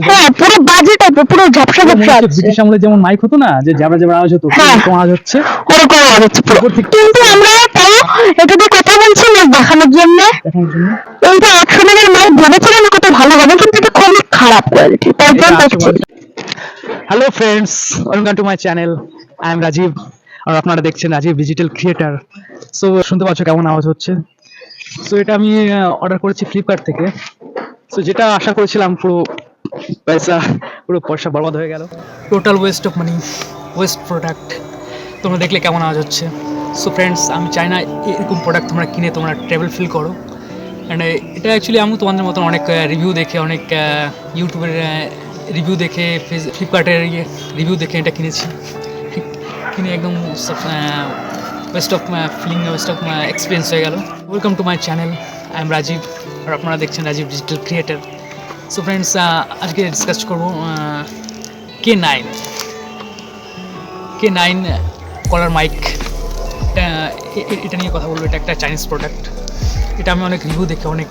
হ্যাঁ পুরো বাজে টাইপের, পুরো ঝাপসা ঝাপসা আছে। ব্রিটিশ আমলে যেমন মাইক হতো না, যে জ্যাবরা জ্যাবরা আওয়াজ হতো, এরকম আওয়াজ হচ্ছে, ওরকম আওয়াজ হচ্ছে পুরো। কিন্তু আমরা তাও এটা দিয়ে কথা বলছি না দেখানোর জন্য। এইটা 100 টাকার মাইক ভেবেছিলাম কত ভালো হবে, কিন্তু এটা খুবই খারাপ কোয়ালিটি, তাই জন্য দেখছি। Hello friends, welcome to my channel. I am Rajib, আর আপনারা দেখছেন রাজীব ডিজিটাল ক্রিয়েটার। সো শুনতে পাচ্ছ কেমন আওয়াজ হচ্ছে। সো এটা আমি অর্ডার করেছি ফ্লিপকার্ট থেকে। সো যেটা আশা করেছিলাম পুরো পয়সা বরবাদ হয়ে গেল। Total West of money, waste product. তোমরা দেখলে কেমন আওয়াজ হচ্ছে। সো ফ্রেন্ডস, আমি চাই না এরকম প্রোডাক্ট তোমরা কিনে তোমরা ট্রাভেল ফিল করো। অ্যান্ড এটা অ্যাকচুয়ালি আমি তোমাদের মতন অনেক রিভিউ দেখে, অনেক ইউটিউবের রিভিউ দেখে, ফ্লিপকার্টের রিভিউ দেখে এটা কিনেছি। কিনে একদম waste of feeling, waste of experience হয়ে গেল। Welcome to my channel, I am Rajib, আর আপনারা দেখছেন Rajib digital creator. So friends, আজকে ডিসকাস করবো K9 কলার মাইক। এটা নিয়ে কথা বলবো। এটা একটা চাইনিজ প্রোডাক্ট। এটা আমি অনেক রিভিউ দেখে, অনেক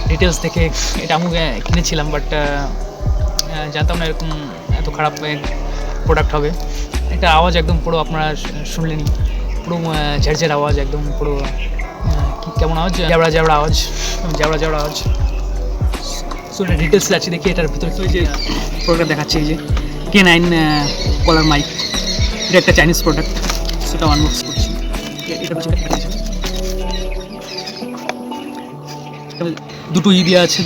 ডিটেলস দেখে এটা আমি কিনেছিলাম, বাট জানতাম না এরকম এত খারাপ প্রোডাক্ট হবে। এটা আওয়াজ একদম পুরো আপনারা শুনলেনি, পুরো ঝেরঝের আওয়াজ, একদম পুরো কেমন আওয়াজ, জ্যাবড়া জ্যাবড়া আওয়াজ, জ্যাবড়া জ্যাবড়া আওয়াজ। সো এটা ডিটেলস আছে, দেখি এটার ভিতরে ওই যে প্রোডাক্ট দেখাচ্ছে, এই যে K9 কলার মাইক। এটা একটা চাইনিজ প্রোডাক্ট। সেটা আনবক্স করছি। এটা দুটো দেওয়া আছে,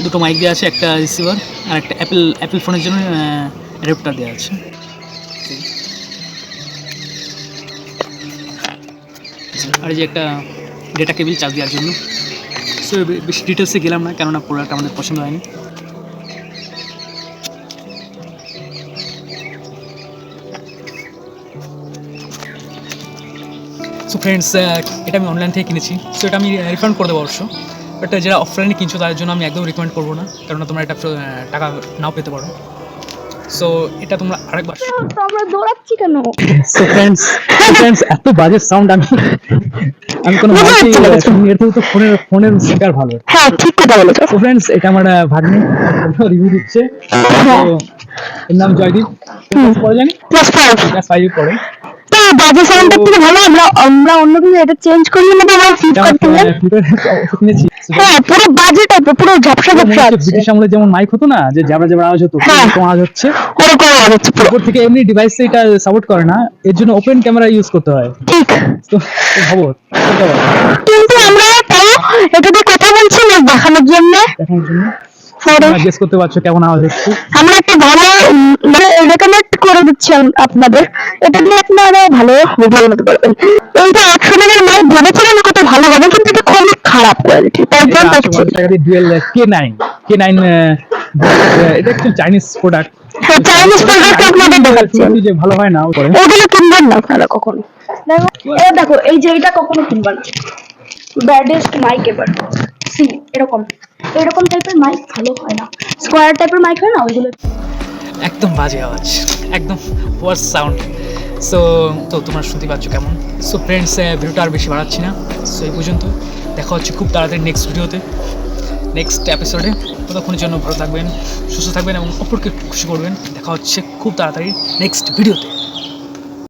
দুটো মাইক দেওয়া আছে, একটা রিসিভার আর একটা অ্যাপেল ফোনের জন্য অ্যাডাপ্টার দেওয়া আছে। আর যে একটা ডেটা কেবল চার্জ দেওয়ার জন্য। সো বেশি ডিটেলসে গেলাম না, কেননা প্রোডাক্ট আমাদের পছন্দ হয়নি। সো ফ্রেন্ডস, এটা আমি অনলাইন থেকে কিনেছি। সো এটা আমি রিফান্ড করে দেবো অবশ্য, বাট যারা অফলাইনে কিনছো তাদের জন্য আমি একদম রিকমেন্ড করবো না, কারণ তোমরা এটা টাকা নাও পেতে পারো। সো এটা তোমরা আরেকবার। আমরা দৌড়াচ্ছি কেন? সো ফ্রেন্ডস এত বাজে সাউন্ড, আমি কোনো এর থেকে তো ফোনের স্পিকার ভালো। হ্যাঁ ঠিক কথা বলেছো। সো ফ্রেন্ডস, এটা আমার ভাগ্নি রিভিউ দিচ্ছে। এর নাম জয়দীপ, পড়ে জানি ক্লাস 5 পড়ে। তো বাজে সাউন্ডের থেকে ভালো আমরা অন্য কিছু এটা চেঞ্জ করি না, আমরা ফ্লিপকার্ট থেকে কিনেছি। হ্যাঁ পুরো বাজে টাইপের, পুরো ঝাপসা ঝাপসা আছে। ব্রিটিশ আমলে যেমন মাইক হতো না, যে জ্যাবরা জ্যাবরা আওয়াজ হতো, এরকম আওয়াজ হচ্ছে, ওরকম আওয়াজ হচ্ছে পুরো। উপর থেকে এমনি ডিভাইসে এটা সাপোর্ট করে না, এর জন্য ওপেন ক্যামেরা ইউজ করতে হয়। ঠিক। তো ভাবো, কিন্তু আমরা তাও এটা দিয়ে কথা বলছি না দেখানোর জন্য। গেস করতে পারছো কেমন আওয়াজ হচ্ছে। আমরা একটা ভালো রেকমেন্ড করে দিচ্ছি আপনাদের, এটা দিয়ে আপনারা ভালো ভিডিও বানাতে পারবেন। এইটা 100 টাকার মাইক ভেবেছিলাম কত ভালো হবে, কিন্তু এটা খুবই খারাপ কোয়ালিটি, তাই জন্য দেখছি। ডুয়েল K9 এটা একটা চাইনিজ প্রোডাক্ট। চাইনিজ প্রোডাক্ট আপনাদের দেখাচ্ছি যে ভালো হয় না, ওগুলো কিনবেন না আপনারা কখনো। দেখো এই যে এটা কখনো কিনবেন না। ব্যাডেস্ট মাইক এবার এরকম টাইপের মাইক ভালো হয় না, স্কোয়ার টাইপের মাইক হয় না, ওইগুলো একদম বাজে আওয়াজ, একদম ওয়ার্স্ট সাউন্ড। সো তো তোমরা শুনতে পাচ্ছ কেমন। সো ফ্রেন্ডস, ভিডিওটা আর বেশি বাড়াচ্ছি না। সো এই পর্যন্ত, দেখা হচ্ছে খুব তাড়াতাড়ি নেক্সট ভিডিওতে, নেক্সট এপিসোডে। ততক্ষণের জন্য ভালো থাকবেন, সুস্থ থাকবেন এবং অপরকে খুশি করবেন। দেখা হচ্ছে খুব তাড়াতাড়ি নেক্সট ভিডিওতে।